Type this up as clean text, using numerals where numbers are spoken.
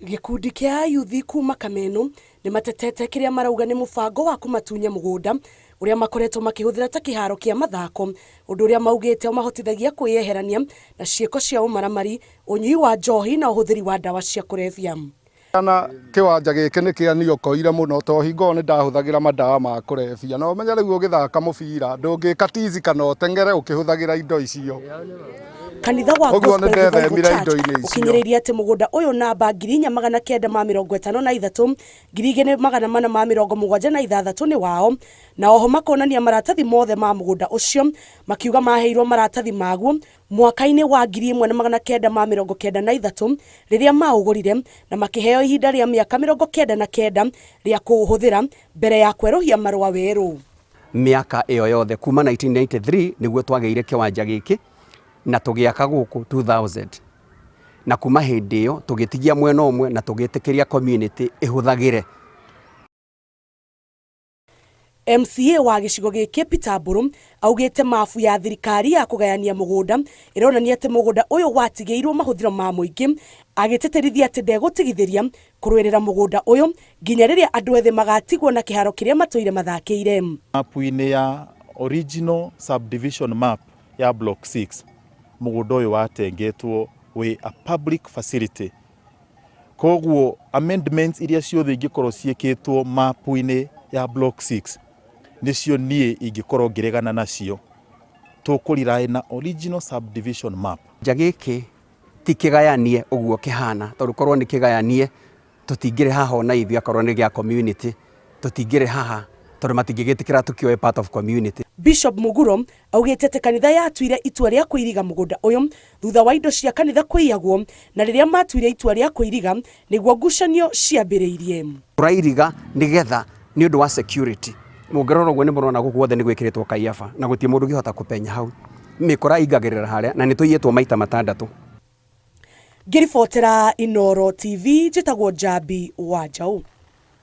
Gikundi kia ayuthi kuma Kameno ni matetete kiria marauga ni mubango wa kumatunya mugunda uria makoretwo makihuthira ta kiharo kia mathako undu uria maugite mahotithagia kwiyeherania na cieko cia umaramari unyui wa njohi na uhuthiri wa dawa cia kurevya. Ana kiwanja giki ni kia niokoire muno to hingo ni ndahuthagira madawa ma kurevya no menya riu ugithaka mubira ndungika tizi kana utengere ukihuthagira indo icio. Kanitha wa Gospel Bible Church ukinyiriria ati mugunda uyu namba 4,953 2,476 ni wao na oho makonania maratathi mothe ma mugunda ucio makiuga maheirwo maratathi maguo mwaka-ini wa 1993 riria maugurire na makiheo ihinda ria miaka 99 ria kuuhuthira mbere ya kweruhia marua weru. Miaka iyo yothe kuma 1993 niguo twageire kiwanja giki na tugiaka guku 2000 na kuma hindi iyo tugitigia mwena umwe na tugitikiria community ihuthagire. MCA wa gicigo giki Peter Mburu augite mafu ya thirikari ya kugayania mugunda ironania ati mugunda uyu watigeirwo mahuthiro ma muingi agiteterithia ati ndegutigithiria kurwirira mugunda uyu nginya riria andu ethe magatigwo na kiharo kiria matoire mathakiire. Mapu-ini ya original subdivision map ya block 6 mugunda uyu watengetwo we a public facility koguo amendments iria ciothe ingikorwo cieketwo mapu-ini ya block 6 nicio nie ingikorwo ngiregana nacio tukurirai na original subdivision map. Jagiki tikigayanie uguo kihana tondu korwo ni kigayanie tutingire haha na ithia korwo ni gia community tutingire haha tondu matingigitikira tukioe part of community. Bishop Muguro augite ati kanitha yatuire itua ria kuiriga mugunda uyu thutha wa indo cia kanitha kuiyagwo na riria matuire itua ria kuiriga niguo ngucanio ciambiriirie. Turairiga nigetha ni undu wa security mugiroro gwe ni murona guku wothe ni gwikiritwo kaiafa na gutie mundu ngihota kupenya hau mikora ingagirira haria na ni tuyitwo maita matandatu. Ngiribotera Inooro TV njitagwo Jabi Wanjau.